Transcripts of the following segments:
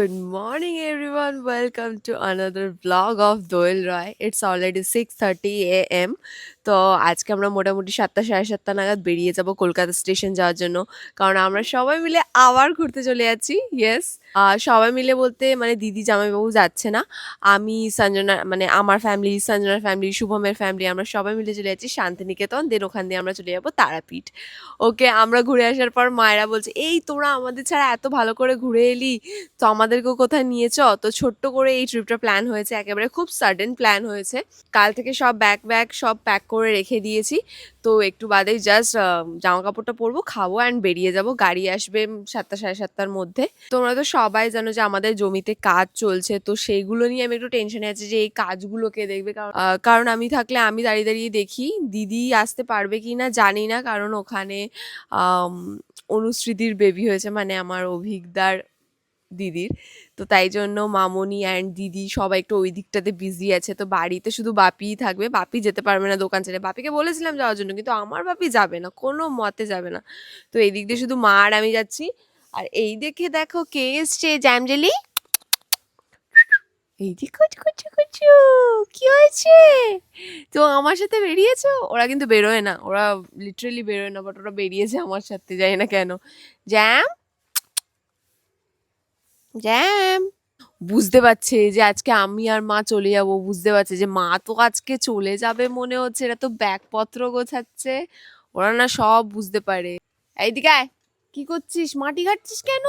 Good morning, everyone. Welcome to another vlog of Doel Roy. It's already 6:30 a.m. তো আজকে আমরা মোটামুটি 7:30 নাগাদ বেরিয়ে যাব কলকাতা স্টেশন যাওয়ার জন্য, কারণ আমরা সবাই মিলে আবার ঘুরতে চলে যাচ্ছি। ইয়েস, সবাই মিলে বলতে মানে দিদি জামাইবাবু যাচ্ছে না, আমি সঞ্জনা মানে আমার ফ্যামিলি, সঞ্জনার ফ্যামিলি, শুভমের ফ্যামিলি, আমরা সবাই মিলে চলে যাচ্ছি শান্তিনিকেতন। দেন ওখান দিয়ে আমরা চলে যাবো তারাপীঠ। ওকে, আমরা ঘুরে আসার পর মায়েরা বলছে, এই তোরা আমাদের ছাড়া এত ভালো করে ঘুরে এলি, তো আমাদেরকেও কোথায় নিয়েছ? তো ছোট্ট করে এই ট্রিপটা প্ল্যান হয়েছে, একেবারে খুব সাডেন প্ল্যান হয়েছে। কাল থেকে সব ব্যাগ সব প্যাক করে রেখে দিয়েছি। তো একটু বাদেই জাস্ট জামা কাপড়টা পরবো, খাবো অ্যান্ড বেরিয়ে যাব। গাড়ি আসবে 7টা 7:30টার মধ্যে। তোমরা তো সবাই জানো যে আমাদের জমিতে কাজ চলছে, তো সেইগুলো নিয়ে আমি একটু টেনশনে আছি যে এই কাজগুলোকে দেখবে। কারণ আমি থাকলে আমি দাঁড়িয়ে দাঁড়িয়ে দেখি, দিদি আসতে পারবে কি না জানি না, কারণ ওখানে অনুশ্রীদির বেবি হয়েছে, মানে আমার অভিজ্ঞতার দিদির। তো তাই জন্য মামনি অ্যান্ড দিদি সবাই একটু ওই দিকটাতে বিজি আছে। তো বাড়িতে শুধু বাপিই থাকবে, বাপি যেতে পারবে না দোকান ছেড়ে। বাপিকে বলেছিলাম যাওয়ার জন্য, কিন্তু আমার বাপি যাবে না, কোনো মতে যাবে না। তো এই দিক দিয়ে শুধু মা আর আমি যাচ্ছি। আর এই দেখে দেখো কে এসছে, জ্যামজেলি। এই যে কুচু কুচু কুচু, কি হয়েছে? তো আমার সাথে বেরিয়েছো? ওরা কিন্তু বেরোয় না, ওরা লিটারেলি বেরোয় না, বাট ওরা বেরিয়েছে আমার সাথে, জানি না কেন। জ্যাম জ্যাম বুঝতে পারছে যে আজকে আমি আর মা চলে যাব, বুঝতে পারছে যে মা তো আজকে চলে যাবে মনে হচ্ছে, এরা তো ব্যাগপত্র গোছাচ্ছে। ওরা না সব বুঝতে পারে। এইদিকে আয়, কি করছিস? মাটি ঘাটছিস কেন?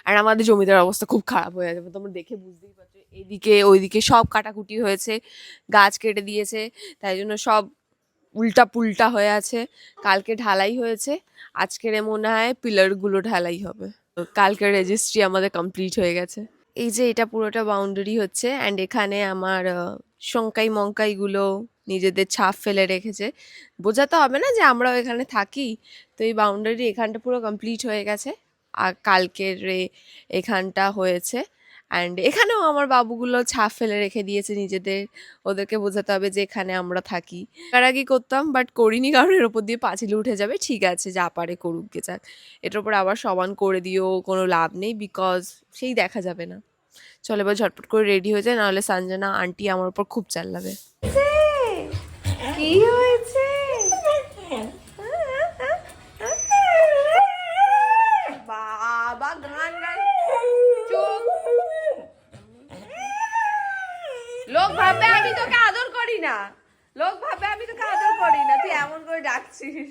আর আমাদের জমিদার অবস্থা খুব খারাপ হয়ে যাবে, তোমরা দেখে বুঝতেই পারছো। এইদিকে ওইদিকে সব কাটাকুটি হয়েছে, গাছ কেটে দিয়েছে, তাই জন্য সব উল্টা পুল্টা হয়ে আছে। কালকে ঢালাই হয়েছে, আজকের মনে হয় পিলারগুলো ঢালাই হবে। কালকের রেজিস্ট্রি আমাদের কমপ্লিট হয়ে গেছে। এই যে এটা পুরোটা বাউন্ডারি হচ্ছে, অ্যান্ড এখানে আমার শঙ্কাই মঙ্কাইগুলো নিজেদের ছাপ ফেলে রেখেছে। বোঝাতে হবে না যে আমরাও এখানে থাকি। তো এই বাউন্ডারি এখানটা পুরো কমপ্লিট হয়ে গেছে, আর কালকের এখানটা হয়েছে। অ্যান্ড এখানেও আমার বাবুগুলো ছাপ ফেলে রেখে দিয়েছে নিজেদের, ওদেরকে বোঝাতে হবে যে এখানে আমরা থাকি। তার আগে করতাম, বাট করিনি, কারণ এর ওপর দিয়ে পাঁচিল উঠে যাবে। ঠিক আছে, যা পারে করুক গে যাক, এটার উপর আবার সমান করে দিয়েও কোনো লাভ নেই, বিকজ সেই দেখা যাবে না। চলো এবার ঝটপট করে রেডি হয়ে যায়, নাহলে সঞ্জনা আন্টি আমার উপর খুব চাল্লাবে। কি হয়েছে? বাবা গান গাই, চুপ। লোক ভাববে আমি তোকে আদর করি না, লোক ভাববে আমি তোকে আদর করি না, তুই এমন করে ডাকছিস।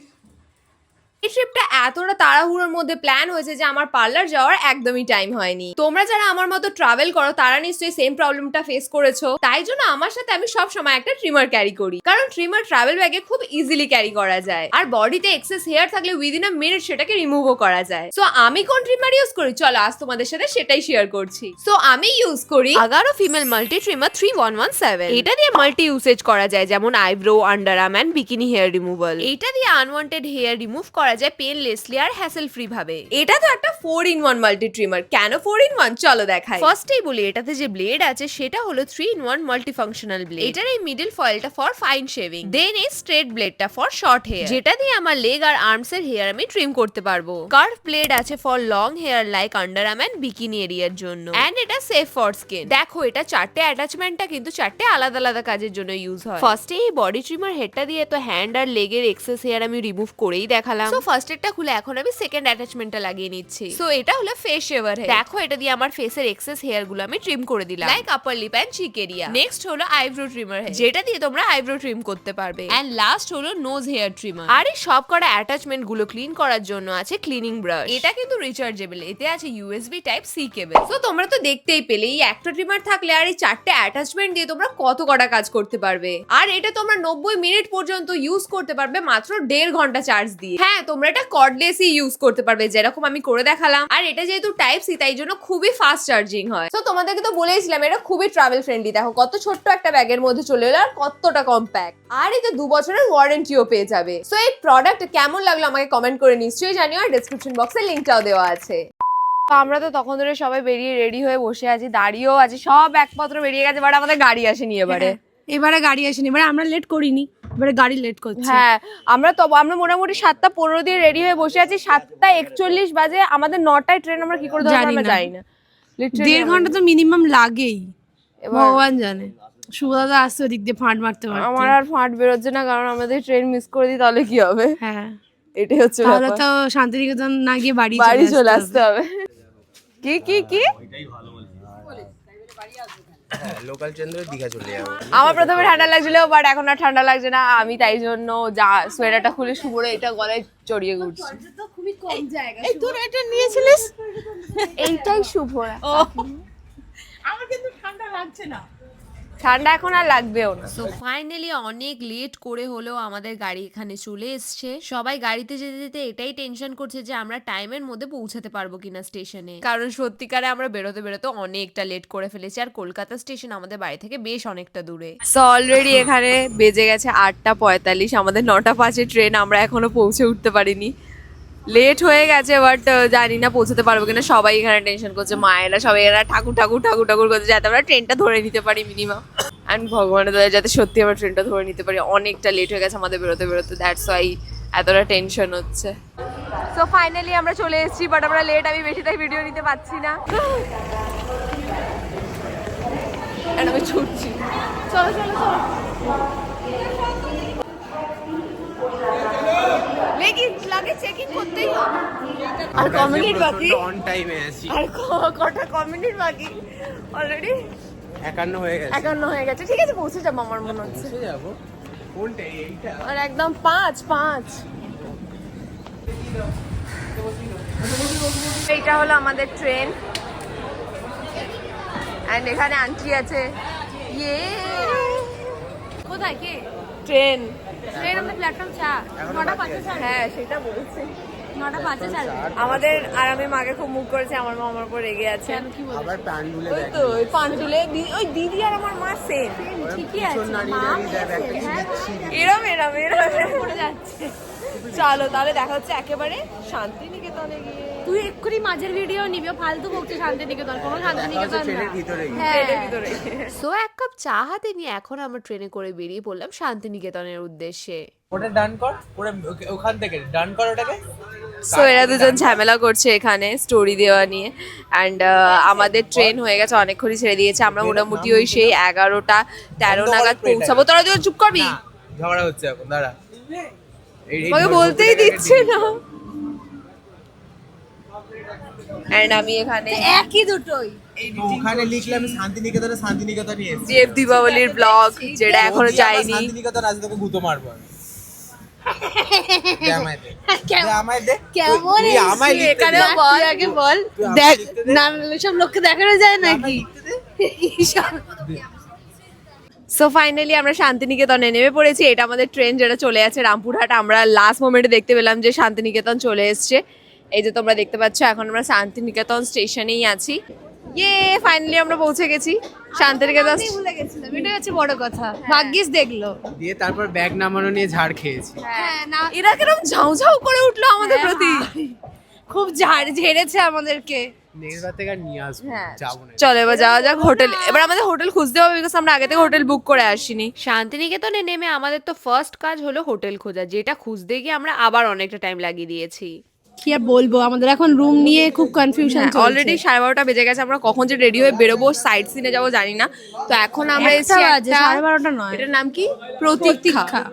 এই ট্রিপটা এতটা তাড়াহুড়োর মধ্যে প্ল্যান হয়েছে যে আমার পার্লার যাওয়ার একদমই টাইম হয়নি। তোমরা যারা আমার মতো ট্রাভেল করো তারা নিশ্চয়ই সেম প্রবলেমটা ফেস করেছো। তাই জন্য আমার সাথে আমি সব সময় একটা ট্রিমার ক্যারি করি, কারণ ট্রিমার ট্রাভেল ব্যাগে খুব ইজিলি ক্যারি করা যায়, আর বডিতে এক্সেস হেয়ার থাকলে উইদিন আ মিনিট সেটাকে রিমুভও করা যায়। সো আমি কোন ট্রিমার ইউজ করি, চলো আজ তোমাদের সাথে সেটাই শেয়ার করছি। সো আমি ইউজ করি আগারো ফিমেল মাল্টি ট্রিমার 3117। এটা দিয়ে মাল্টি ইউসেজ করা যায়, যেমন eyebrow, under arm and bikini hair removal. এটা দিয়ে আনওয়ান্টেড হেয়ার রিমুভ করা যায় পেনলেসলি আর হ্যাসেল ফ্রি ভাবে। এটা তো একটা 4-in-1 মাল্টি ট্রিমার। কেন 4-in-1 চলো দেখাই। ফার্স্টেই বলি, এটাতে যে ব্লেড আছে সেটা হলো 3-in-1 মাল্টি ফাংশনাল ব্লেড। এটার এই মিডল ফয়েলটা ফর ফাইন শেভিং, দেন এই স্ট্রেট ব্লেডটা ফর শর্ট হেয়ার, যেটা দিয়ে আমার লেগ আর আর্মস এর হেয়ার আমি ট্রিম করতে পারবো। কার্ভ ব্লেড আছে for long hair like under arm and bikini এরিয়ার জন্য, এন্ড এটা সেফ ফর স্কিন। দেখো এটা চারটে অ্যাটাচমেন্টটা কিন্তু চারটে আলাদা আলাদা কাজের জন্য ইউজ হয়। ফার্স্টে এই বডি ট্রিমার হেডটা দিয়ে তো হ্যান্ড আর লেগের এক্সেস হেয়ার আমি রিমুভ করেই দেখালাম। সো ফার্স্ট এরটা খুলে এখন আমি সেকেন্ড অ্যাটাচমেন্টটা লাগিয়ে নিচ্ছি। সো এটা হলো ফেস শেভার হেড। দেখো এটা দিয়ে আমার ফেসের এক্সেস হেয়ার গুলো আমি ট্রিম করে দিলাম, like upper lip and cheek area. Next হলো আইব্রো ট্রিমার হেড, যেটা দিয়ে তোমরা আইব্রো ট্রিম করতে পারবে। এন্ড লাস্ট হলো নোজ হেয়ার ট্রিমার। আর এই সব কটা অ্যাটাচমেন্ট গুলো ক্লিন করার জন্য আছে ক্লিনিং ব্রাশ। এটা কিন্তু রিচার্জেবল, এতে আছে USB type C cable. So তোমরা তো দেখতেই পেলে এই একটা ট্রিমার থাকলে আর এই চারটে অ্যাটাচমেন্ট দিয়ে তোমরা কত কটা কাজ করতে পারবে। আর এটা তোমরা 90 মিনিট পর্যন্ত ইউজ করতে পারবে মাত্র 1.5 ঘন্টা চার্জ দিয়ে। হ্যাঁ, তোমরা এটা কর্ডলেসই ইউজ করতে পারবে, যেরকম আমি করে দেখালাম। আর এটা যেহেতু টাইপ সি, তাই জন্য খুবই ফাস্ট চার্জিং হয়। তো তোমাদেরকে তো বলেইছিলাম এটা খুবই ট্রাভেল ফ্রেন্ডলি। দেখো কত ছোট্ট একটা ব্যাগের মধ্যে চলে এলো, আর কতটা কম্প্যাক্ট। আর এতে 2 বছরের ওয়ারেন্টিও পেয়ে যাবে। সো এই প্রোডাক্ট কেমন লাগলো আমাকে কমেন্ট করে নিশ্চয়ই জানিও, আর ডেসক্রিপশন বক্সে লিংকটাও দেওয়া আছে। আমরা তো তখন ধরে সবাই বেরিয়ে রেডি হয়ে বসে আছি, দাঁড়িয়েও আছি, সব ব্যাগপত্র বেরিয়ে গেছে, বাট আমাদের গাড়ি আসেনি এবারে। এবারে গাড়ি আসেনি, এবারে আমরা লেট করিনি, এবারে গাড়ি লেট করছে। হ্যাঁ, আমরা মোটামুটি 7:15 দিয়ে রেডি হয়ে বসে আছি, 7:41 বাজে। আমাদের 9টায় ট্রেন, আমরা কি করে ধরবো আমরা জানি না। লিটারালি 1.5 ঘন্টা তো মিনিমাম লাগেই, এবার ভগবান জানে। সুদাদা আসছে ওদিক দিয়ে ফাঁট মারতে আমার মারতে। আর ফাঁট বেরোচ্ছে না, কারণ আমাদের ট্রেন মিস করে দিই তাহলে কি হবে, হ্যাঁ, এটাই হচ্ছে তাহলে ব্যাপার। তো শান্তিনিকেতন না গিয়ে বাড়ি বাড়ি চলে চলে আসতে হবে। কি কি কি লোকাল ট্রেন ধরে দীঘা চলে যাবো। আমার প্রথমে ঠান্ডা লাগছিল, বাট এখন আর ঠান্ডা লাগছে না। আমি তাই জন্য যা সোয়েটারটা খুলে শুভরে এটা গলায় জড়িয়ে ঘুরছি। খুবই কম জায়গা। এই তোর এটা নিয়েছিলিস? এইটাই শুভ। আমার কিন্তু ঠান্ডা লাগছে না। ঠান্ডা এখন আর লাগবেও না। সো ফাইনালি অনেক লেট করে হলেও আমাদের গাড়ি এখানে চলে এসছে। সবাই গাড়িতে যেতে যেতে এটাই টেনশন করছে যে আমরা টাইমের মধ্যে পৌঁছাতে পারবো কিনা স্টেশনে, কারণ সত্যিকারে আমরা বেরোতে বেরোতে অনেকটা লেট করে ফেলেছি, আর কলকাতা স্টেশন আমাদের বাড়ি থেকে বেশ অনেকটা দূরে। সো অলরেডি এখানে বেজে গেছে 8:45, আমাদের 9:05 ট্রেন, আমরা এখনো পৌঁছে উঠতে পারিনি। লেট হয়ে গেছে, বাট জানি না পৌঁছাতে পারবো কিনা। সবাই এখানে টেনশন করছে, মায়েরা সবাই এরা ঠাকুর ঠাকুর ঠাকুর ঠাকুর করছে যাতে আমরা ট্রেনটা ধরে নিতে পারি মিনিমাম। অ্যান্ড ভগবানের দয়া যাতে সত্যি আমরা ট্রেনটা ধরে নিতে পারি। অনেকটা লেট হয়ে গেছে আমাদের বেরোতে বেরোতে, দ্যাটস ওয়াই এতটা টেনশন হচ্ছে। সো ফাইনালি আমরা চলে এসেছি, বাট আমরা লেট, আমি বেশি তাই ভিডিও নিতে পারছি না। And আমি ছুটছি। চলো চলো চলো। লাগে চেকিং করতেই হবে। আর ক মিনিট বাকি? অন টাইমে আছি। আর কটা মিনিট বাকি? অলরেডি 51 হয়ে গেছে। 51 হয়ে গেছে। ঠিক আছে, পৌঁছে যাবো আমার মনে হচ্ছে। পৌঁছে যাবো। কোনটা এইটা? আর একদম 5 এইটা হলো আমাদের ট্রেন, এন্ড এখানে আন্টি আছে। ইয়ে কোথায় কে? ট্রেন। ট্রেন আমাদের প্ল্যাটফর্ম 4, 9:05 ছাড়বে। হ্যাঁ সেটা বলছি। 9:05 ছাড়বে। আমাদের আর আমি মাকে খুব মুখ করেছে, আমার মা আমার উপর রেগে আছে। আমি কি বলবো? আবার প্যান গুলে ওই দেখ। তো ওই পান্ডুলে ওই দিদি আর আমার মা সেম, ঠিকই আছে। নাড়ি মা নাড়ি দেখ একটা কি হ্যাঁ, দিচ্ছি। এরম এরম এরম পড়ে যাচ্ছে। চলো তাহলে দেখা হচ্ছে একেবারে শান্তিনিকেতনে গিয়ে। তুই এক্ষুনি মাঝের ভিডিও নিবি, ফালতু বকছে শান্তিনিকেতন, কোনো শান্তিনিকেতন না। ট্রেনের ভিতরে হ্যাঁ। ট্রেনের ভিতরে। সো এক কাপ চা হাতে নিয়ে এখন আমরা ট্রেনে করে বেরিয়ে পড়লাম শান্তিনিকেতনের উদ্দেশ্যে। ওটা ডান কর, ওটা ওখান থেকে ডান কর ওটাকে। সো এরা দুজন ঝামেলা করছে এখানে স্টোরি দেওয়া নিয়ে। অ্যান্ড আমাদের ট্রেন হয়ে গেছে, অনেকক্ষণই ছেড়ে দিয়েছে। আমরা মোটামুটি ওই সেই 11:13 নাগাদ পৌঁছাবো। তোরা দুজন চুপ করবি, না, ঝগড়া হচ্ছে এখন, দাঁড়া। আমাকে বলতেই দিচ্ছে না। অ্যান্ড আমি এখানে একই দুটোই। তো ওখানে লিখলাম শান্তিনিকেতনে, শান্তিনিকেতনই এসেছি। দেব দীপাবলির ব্লগ, যেটা এখনো যদি আবার যায়নি। শান্তিনিকেতন আজ তোকে গুঁতো মারবো আমি। দে আমায় দে। কেমন- দে আমায় দে। কেমন তুই আমায় লিখতে দে। এখানেও বল, তুই আগে বল। তুই আমায় দেখ লিখতে দে। না, সব লোককে দেখানো যায় আমায় নাকি? লিখতে দে। সো ফাইনালি আমরা শান্তিনিকেতনে নেমে পড়েছি। এটা আমাদের ট্রেন যেটা চলে যাচ্ছে রামপুরহাট। আমরা লাস্ট মোমেন্টে দেখতে পেলাম যে শান্তিনিকেতন চলে এসছে। এই যে তোমরা দেখতে পাচ্ছ, এখন আমরা শান্তিনিকেতন স্টেশনেই আছি। ইয়ে ফাইনালি আমরা পৌঁছে গেছি শান্তিনিকেতন। ভুলে গেছিলাম, এটাই হচ্ছে বড় কথা। ভাগ্যিস দেখলো। দিয়ে তারপর ব্যাগ নামানো নিয়ে ঝাড় খেয়েছি। হ্যাঁ না, এরা কিরকম ঝাউ ঝাউ করে উঠলো আমাদের হ্যাঁ, প্রতি। খুব ঝেড়েছে আমাদেরকে। নেক্সট বার থেকে আর নিয়ে আসবো, হ্যাঁ যাবো না। চলো এবার যাওয়া যাক হোটেল। এবার আমাদের হোটেল খুঁজতে হবে, বিকজ আমরা আগে থেকে হোটেল বুক করে আসিনি। শান্তিনিকেতনে নেমে আমাদের তো ফার্স্ট কাজ হলো হোটেল খোঁজা, যেটা খুঁজতে গিয়ে আমরা আবার অনেকটা টাইম লাগিয়ে দিয়েছি। কি আর বলবো, আমাদের এখন রুম নিয়ে খুব কনফিউশন চলছে। অলরেডি 12:30 বেজে গেছে। আমরা কখন যে রেডি হয়ে বেরোবো, সাইট সিনে যাবো জানি না। তো এখন আমরা এসেছি একটা, 12:30 নয়, এটার নাম কি?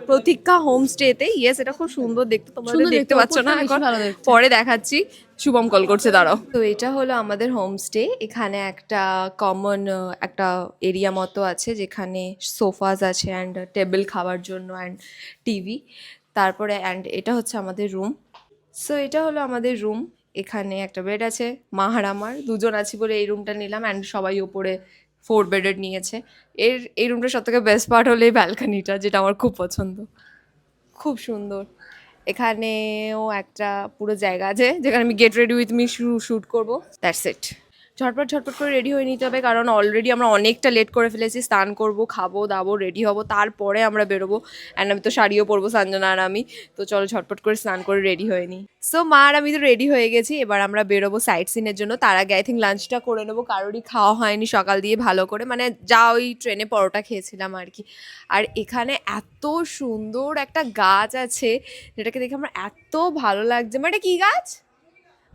প্রতীক্ষা হোমস্টেতে। ইয়েস, এটা খুব সুন্দর দেখতে, তোমরা সুন্দর দেখতে দেখতে, পাচ্ছ না ওপরটা বেশি এখন, ভালো দেখতে। পরে দেখাচ্ছি। শুভম কল করছে, দাঁড়াও। তো এটা হলো আমাদের হোমস্টে। এখানে একটা কমন একটা এরিয়া মতো আছে, যেখানে সোফাস আছে অ্যান্ড টেবিল খাওয়ার জন্য অ্যান্ড টিভি। তারপরে অ্যান্ড এটা হচ্ছে আমাদের রুম। সো এটা হলো আমাদের রুম। এখানে একটা বেড আছে, মা আর আমার দুজন আছি বলে এই রুমটা নিলাম। অ্যান্ড সবাই ওপরে 4 বেডেড নিয়েছে। এই রুমটা সব থেকে বেস্ট পার্ট হলো এই ব্যালকানিটা, যেটা আমার খুব পছন্দ, খুব সুন্দর। এখানেও একটা পুরো জায়গা আছে যেখানে আমি get ready with me shoot করবো। That's it. ঝটপট করে রেডি হয়ে নিতে হবে, কারণ অলরেডি আমরা অনেকটা লেট করে ফেলেছি। স্নান করবো, খাবো দাবো, রেডি হবো, তারপরে আমরা বেরোবো। অ্যান্ড আমি তো শাড়িও পরবো, সঞ্জনা আর আমি। তো চলো ঝটপট করে স্নান করে রেডি হয়ে নিই। সো মা আর আমি তো রেডি হয়ে গেছি। এবার আমরা বেরোবো সাইট সিনের জন্য। তার আগে আই থিঙ্ক লাঞ্চটা করে নেবো। কারোরই খাওয়া হয়নি সকাল দিয়ে ভালো করে, মানে যা ওই ট্রেনে পরোটা খেয়েছিলাম আর কি। আর এখানে এত সুন্দর একটা গাছ আছে, যেটাকে দেখে আমার এত ভালো লাগছে। মানে এটা কি গাছ?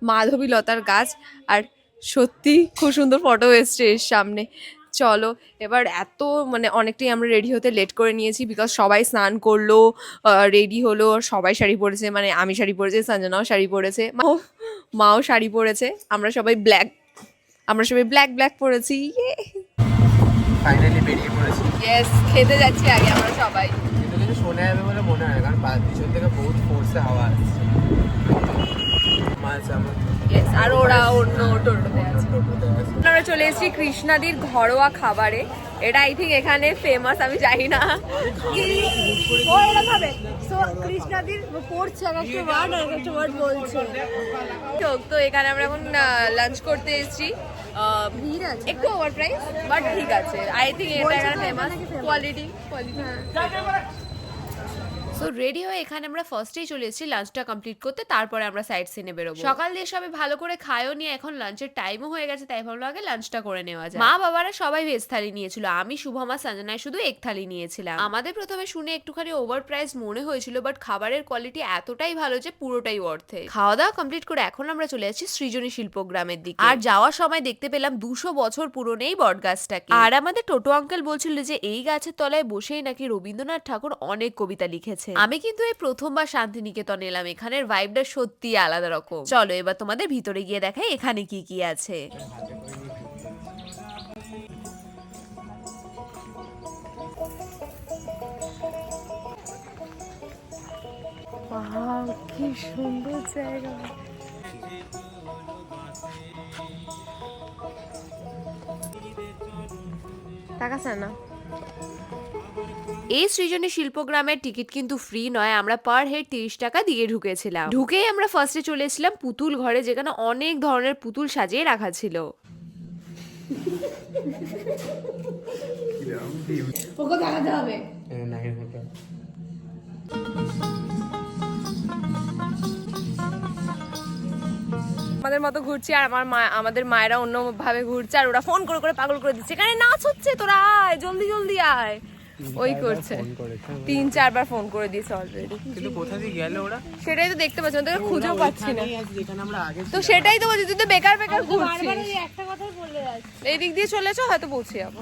মাধবী লতার গাছ। আর সত্যি খুব সুন্দর ফটো এসছে এর সামনে। চলো এবার এত মানে অনেকটাই আমরা রেডি হতে লেট করে নিয়েছি, বিকজ সবাই স্নান করলো, রেডি হলো, সবাই শাড়ি পরেছে, মানে আমি শাড়ি পরেছি, সঞ্জনাও শাড়ি পরেছে, মাও শাড়ি পরেছে, আমরা সবাই ব্ল্যাক পরেছি। ফাইনালি বেরিয়ে পড়েছি। ইয়েস, খেতে যাচ্ছি আগে আমরা সবাই। কিন্তু কিছু শোনা যাবে বলে মনে হয় না, কারণ পিছন থেকে বহুত ফোর্সে হাওয়া আসছে। মাছ আমার ইয়েস, আর ওরা অন্য টোটোতে আছে। টোটোতে আছে। আমরা চলে এসেছি কৃষ্ণাদির ঘরোয়া খাবারে। এটা আই থিঙ্ক এখানে ফেমাস, আমি জানি না। ও এরা খাবে সো কৃষ্ণাদির পড়ছে একটা ওয়ার্ড বলছে। তো এখানে আমরা এখন লাঞ্চ করতে এসেছি। ভিড় আছে একটু ওভার প্রাইস বাট ঠিক আছে, আই থিঙ্ক এটা এখানে ফেমাস। কোয়ালিটি সো রেডি হয়ে এখানে আমরা ফার্স্টেই চলে এসেছি লাঞ্চটা কমপ্লিট করতে, তারপরে আমরা সাইড সিনে বেরোবো। সকাল দিয়ে সবাই ভালো করে খায়ও নিয়ে এখন লাঞ্চের টাইমও হয়ে গেছে, তাই ভাবলো আগে লাঞ্চটা করে নেওয়া যায়। মা বাবারা সবাই ভেজ থালি নিয়েছিল, আমি শুভমা সঞ্জনায় শুধু এক থালি নিয়েছিলাম। আমাদের প্রথমে শুনে একটুখানি ওভার প্রাইস মনে হয়েছিল, বাট খাবারের কোয়ালিটি এতটাই ভালো যে পুরোটাই অর্থে। খাওয়া দাওয়া কমপ্লিট করে এখন আমরা চলে যাচ্ছি সৃজনী শিল্পগ্রামের দিকে। আর যাওয়ার সময় দেখতে পেলাম 200 বছর পুরনো এই বট গাছটাকে। আর আমাদের টোটো আঙ্কেল বলছিল যে এই গাছের তলায় বসেই নাকি রবীন্দ্রনাথ ঠাকুর অনেক কবিতা লিখেছে। আমি কিন্তু এই প্রথমবার শান্তিনিকেতন এলাম, এখানের ভাইবটা সত্যি আলাদা রকম। চলো এবার তোমাদের ভিতরে গিয়ে দেখাই এখানে কি কি আছে। কি সুন্দর জায়গা। তাকাস না। এই সৃজনী শিল্পগ্রামের টিকিট কিন্তু ফ্রি নয়, আমরা পার হেড 30 টাকা দিয়ে ঢুকেছিলাম। ঢুকেই আমরা ফার্স্টে চলে এসেছিলাম পুতুল ঘরে, যেখানে অনেক ধরনের পুতুল সাজিয়ে রাখা ছিল। ওকে দেখাতে হবে। আমাদের মতো ঘুরছি, আর আমাদের মায়েরা অন্য ভাবে ঘুরছে, আর ওরা ফোন করে করে পাগল করে দিচ্ছে, এখানে নাচ হচ্ছে, তোরা আয়, জলদি জলদি আয়, ওই করছে। 3-4 বার ফোন করে দিয়েছে অলরেডি। কিন্তু কোথা দিয়ে গেল ওরা? সেটাই তো দেখতে পাচ্ছি না, তোকে খুঁজেও পাচ্ছি না। যেখানে আমরা আগে তো সেটাই তো বলছি, তুই তো বেকার ঘুরছিস। বারবার ওই একটা কথাই বলে যাচ্ছে। এই দিক দিয়ে চলেছো, হয়তো পৌঁছে যাবো।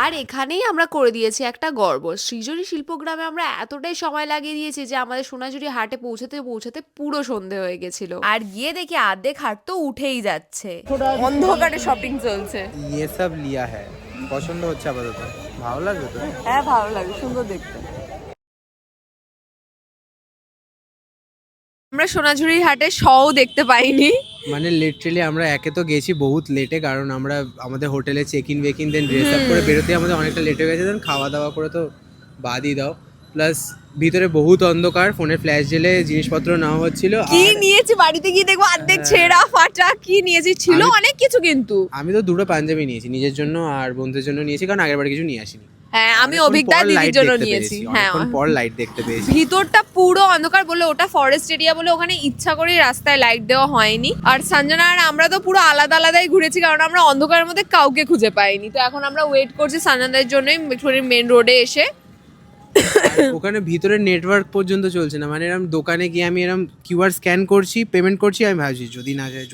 আর এখানেই আমরা করে দিয়েছি একটা গর্ব, সৃজনী শিল্পগ্রামে আমরা এতটাই সময় লাগিয়ে দিয়েছি যে আমাদের সোনাঝুরি হাটে পৌঁছাতে পৌঁছাতে পুরো সন্ধে হয়ে গেছিল। আর গিয়ে দেখি অর্ধেক হাট তো উঠেই যাচ্ছে, অন্ধকারে শপিং চলছে। ये सब लिया है, পছন্দ হচ্ছে আপাতত। ভালো লাগবে তো? হ্যাঁ ভালো লাগে, সুন্দর দেখতে। আমরা সোনাঝুরির হাটে শও দেখতে পাইনি। মানে লিটারালি আমরা একে তো গেছি বহুত লেটে, কারণ আমরা আমাদের হোটেলে check in back in then dress up করে বেরোতে আমাদের অনেকটা লেট হয়ে গেছে, দেন খাওয়া দাওয়া করে তো বাদই দাও। প্লাস ভিতরে বহুত অন্ধকার, ফোনে ফ্ল্যাশ জেলে জিনিসপত্র নেওয়া হচ্ছিল। কি নিয়েছি বাড়িতে গিয়ে দেখবো অর্ধেক ছেঁড়া ফাটা, কি নিয়েছি ছিল অনেক কিছু, কিন্তু আমি তো দুটো পাঞ্জাবি নিয়েছি, নিজের জন্য আর বন্ধুদের জন্য নিয়েছি, কারণ আগের বার কিছু নিয়ে আসিনি। হ্যাঁ আমি অনেকক্ষণ অভিজ্ঞতা পর দিদির light জন্য দেখতে নিয়েছি। পেরেছি, হ্যাঁ অনেকক্ষণ পর লাইট দেখতে পেয়েছি। ভিতরটা পুরো অন্ধকার বলে, ওটা ফরেস্ট এরিয়া বলে ওখানে ইচ্ছা করে রাস্তায় লাইট দেওয়া হয়নি। আর সঞ্জনা আর আমরা তো পুরো আলাদা আলাদাই ঘুরেছি, কারণ আমরা অন্ধকারের মধ্যে কাউকে খুঁজে পাইনি। তো এখন আমরা ওয়েট করছি সঞ্জনাদের জন্যই মেন রোডে এসে। ওখানে ভিতরে নেটওয়ার্ক পর্যন্ত চলছে না, মানে এরকম দোকানে গিয়ে আমি এরকম কিউআর স্ক্যান করছি, পেমেন্ট করছি, আমি ভাবছি যদি না যায়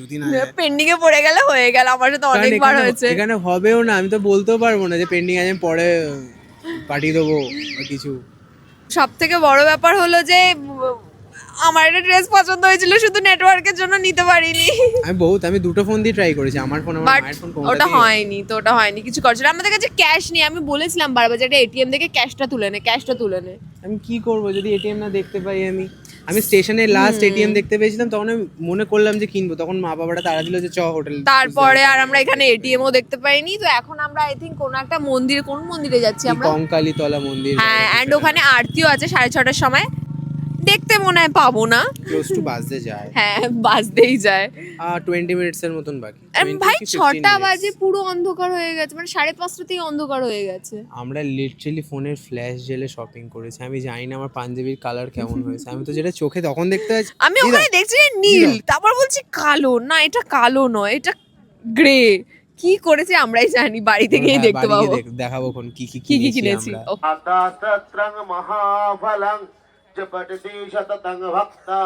পেন্ডিং এ পড়ে গেলে হয়ে গেল, আমার সাথে কারণ অনেকবার হয়েছে। এখানে হবেও না, আমি তো বলতেও পারবো না যে পেন্ডিং আছে, আমি পরে পাঠিয়ে দেবো বা কিছু। সব থেকে বড় ব্যাপার হলো যে আমার একটা ড্রেস পছন্দ হয়েছিল, শুধু নেটওয়ার্কের জন্য নিতে পারিনি। আমি দুটো ফোন দিয়ে ট্রাই করেছি, আমার ফোন আমার বাট মায়ের ফোন ওটা হয়নি, তো ওটা হয়নি, কিছু করছিল। আমাদের কাছে ক্যাশ নেই, আমি বলেছিলাম বারবার যে একটা এটিএম থেকে ক্যাশটা তুলে নে। আমি কি করব যদি এটিএম না দেখতে পাই? আমি স্টেশনে লাস্ট এটিএম দেখতে পেয়েছিলাম, তখন আমি মনে করলাম যে কিনবো, তখন মা বাবারা তাড়া দিল যে চ হোটেল। তারপরে আর আমরা এখানে এটিএমও দেখতে পাইনি। তো এখন আমরা আই থিঙ্ক কোন একটা মন্দিরে, কোন মন্দিরে যাচ্ছি আমরা? কঙ্কালীতলা মন্দির। হ্যাঁ, এন্ড ওখানে আরতিও আছে 6:30টার সময়। দেখতে মনে হয় পাবো না। ক্লোজ টু বাজতে যায়। হ্যাঁ বাজতেই যায়। 20 মিনিটস এর মতন বাকি। আর 20 ভাই কি 15 6টা minutes। বাজে পুরো অন্ধকার হয়ে গেছে, মানে 5:30তেই অন্ধকার হয়ে গেছে। আমরা লিটারালি ফোনের ফ্ল্যাশ জেলে শপিং করেছি। আমি জানি না আমার পাঞ্জাবির কালার কেমন হয়েছে, আমি তো যেটা চোখে তখন দেখতে পাচ্ছি। আমি ওখানে দেখছি যে নীল, তারপর বলছি কালো, না এটা কালো নয়, এটা গ্রে। কি করেছে আমরাই জানি, বাড়িতে গিয়ে দেখতে পাবো। দেখাবো কোন কি কি কি কি কিনেছি কিনেছি। আমরা। ও, अतासत्रं महाफलं च पठति शततं भक्ता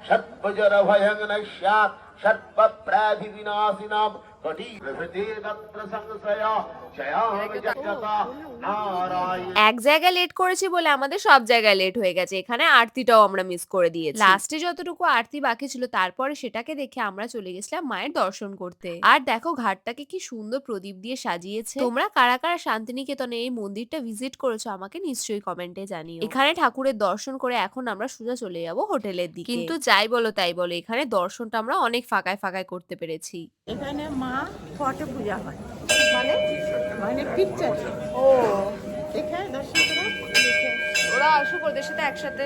षट्भुजरभयं नश्यात् षट्पप्राधिविनाशिनां कटिप्रभृतिर्गत्र संशया जयामिजगता नारायण। এক জায়গায় লেট করেছি বলে আমাদের সব জায়গায় লেট হয়ে গেছে, এখানে আরতিটাও আমরা মিস করে দিয়েছি। লাস্টে যতটুকু আরতি বাকি ছিল তারপরে সেটাকে দেখে আমরা চলে গেছিলাম মায়ের দর্শন করতে। আর দেখো ঘাটটাকে কি সুন্দর প্রদীপ দিয়ে সাজিয়েছে। তোমরা কারা কারা শান্তিনিকেতনে এই মন্দিরটা ভিজিট করেছো আমাকে নিশ্চয়ই কমেন্টে জানিও। এখানে ঠাকুরের দর্শন করে এখন আমরা সোজা চলে যাব হোটেলের দিকে। কিন্তু যাই বলো তাই বলো, এখানে দর্শনটা আমরা অনেক ফাঁকায় ফাঁকায় করতে পেরেছি। এখানে মা ফটো পূজা হয়, মানে মানে পিকচার। ও এখানে দর্শন করা ওরা আসুক, ওদের সাথে একসাথে।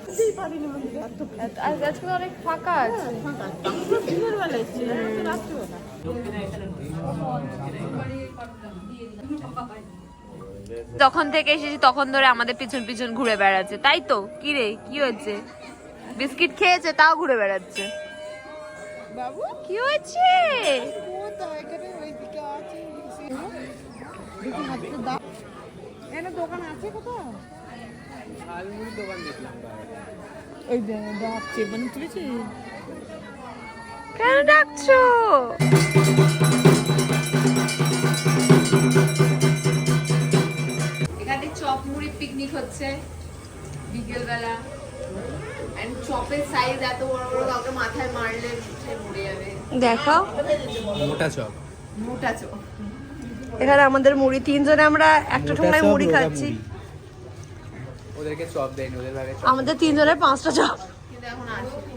বুঝতেই পারিনি মন্দিরে এত আজকে অনেক ফাঁকা আছে। ফাঁকা। আমরা দিনের বেলা এসেছি, এত রাত্রিবেলা। যখন থেকে এসেছি তখন ধরে আমাদের পিছন পিছন ঘুরে বেড়াচ্ছে, তাই তো? কি রে, কি হয়েছে? বিস্কিট খেয়েছে তাও ঘুরে বেড়াচ্ছে। বাবু কি হয়েছে? কোথায় এখানে ওইদিকে আছে, দেখি হাতে দাও। এখানে দোকান আছে কোথাও? ঝালমুড়ি দোকান দেখলাম বাইরে। ওই ডাকছে, মানে তুলেছি। কেন ডাকছো? এখানে চপ মুড়ি পিকনিক হচ্ছে বিকেল বেলা। এন্ড চপের সাইজ এত বড় বড়, কাউকে মাথায় মারলে সে মরে যাবে। দেখো মোটা চপ। মোটা চপ। এখানে আমাদের মুড়ি, তিনজনে আমরা একটা ঠোঙায় মুড়ি খাচ্ছি। ওদেরকে চপ দেয়নি, ওদের ভাগে চপ। আমাদের তিনজনের 5টা চপ। কিন্তু এখন আসেনি।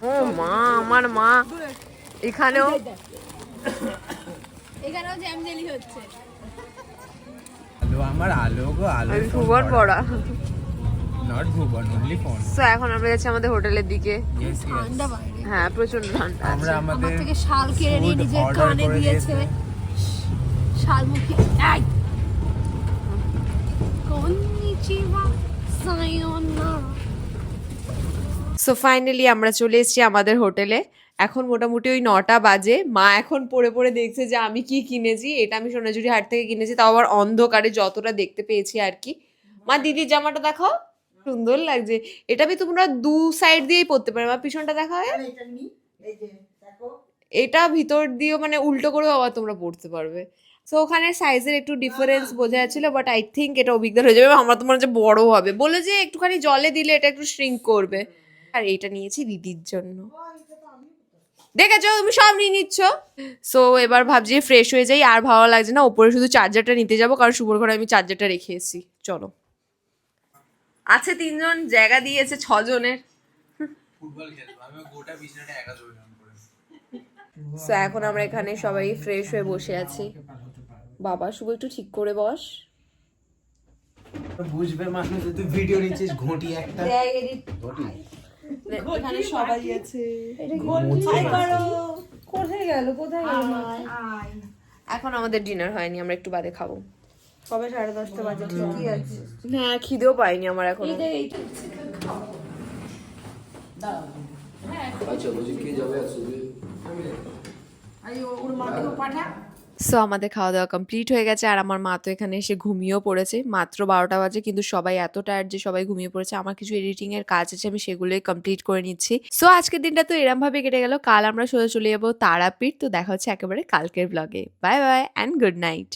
ও মা, আমার মা এখানেও এখানেও জ্যাম জেলি হচ্ছে। আলো আমার আলো গো আলো। ভুবন পড়া। Not Bhuban, only phone. So এখন আমরা যাচ্ছি আমাদের হোটেলের দিকে। ইয়েস ঠান্ডা বাইরে। হ্যাঁ প্রচন্ড ঠান্ডা আমরা আছে। আমার আমাদের থেকে শাল কেড়ে নিয়ে food নিজের order কানে করে দিয়েছে। শালমুখী এই কন্নিচিওয়া সায়োনারা। সো ফাইনালি আমরা চলে এসেছি আমাদের হোটেলে। এখন মোটামুটি ওই 9টা বাজে। মা এখন পড়ে পড়ে দেখছে যে আমি কি কিনেছি। এটা আমি সোনাঝুরি হাট থেকে কিনেছি, তাও আবার অন্ধকারে যতটা দেখতে পেয়েছি আর কি। মা দিদির জামাটা দেখাও, সুন্দর লাগছে। এটা আমি তোমরা 2 সাইড দিয়েই পরতে পারো। মা পিছনটা দেখা হয়, এটা ভিতর দিয়েও মানে উল্টো করেও আবার তোমরা পরতে পারবে। সো ওখানে সাইজের একটু ডিফারেন্স বোঝা যাচ্ছিল, বাট আই থিঙ্ক এটা অভিজ্ঞতা হয়ে যাবে। আমরা তো মনে হচ্ছে বড় হবে, বলে যে একটুখানি জলে দিলে এটা একটু শ্রিঙ্ক করবে। আর এইটা নিয়েছি দিদির জন্য। দেখেছো তুমি সব নিয়ে নিচ্ছ। সো এবার ভাবছি ফ্রেশ হয়ে যাই, আর ভালো লাগছে না। ওপরে শুধু চার্জারটা নিতে যাবো, কারণ শুভর ঘরে আমি চার্জারটা রেখে এসেছি। চলো। আছে 3 জন, জায়গা দিয়েছে 6 জনের। ফুটবল খেলবো, আমি গোটা বিছানাটা একা ধরলাম করে। সো এখন আমরা এখানে সবাই ফ্রেশ হয়ে বসে আছি। বাবা শুভ একটু ঠিক করে বস। বুঝবে মানুষ যে তুই ভিডিও নিচ্ছিস, ঘটি একটা। ঘটি এখানে সবাই আছে। কোথায় গেল কোথায় গেল? এখন আমাদের ডিনার হয়নি, আমরা একটু বাদে খাবো। কবে 10:30 বাজে, ঠিকই আছে। হ্যাঁ খিদেও পাইনি আমার এখনো। সো আমাদের খাওয়া দাওয়া কমপ্লিট হয়ে গেছে, আর আমার মা তো এখানে এসে ঘুমিয়েও পড়েছে। মাত্র 12টা বাজে, কিন্তু সবাই এত টায়ার্ড যে সবাই ঘুমিয়ে পড়েছে। আমার কিছু এডিটিং এর কাজ আছে, আমি সেগুলোই কমপ্লিট করে নিচ্ছি। সো আজকের দিনটা তো এরম ভাবে কেটে গেল। কাল আমরা সোজা চলে যাবো তারাপীঠ। তো দেখা হচ্ছে একেবারে কালকের ব্লগে। Bye bye and good night.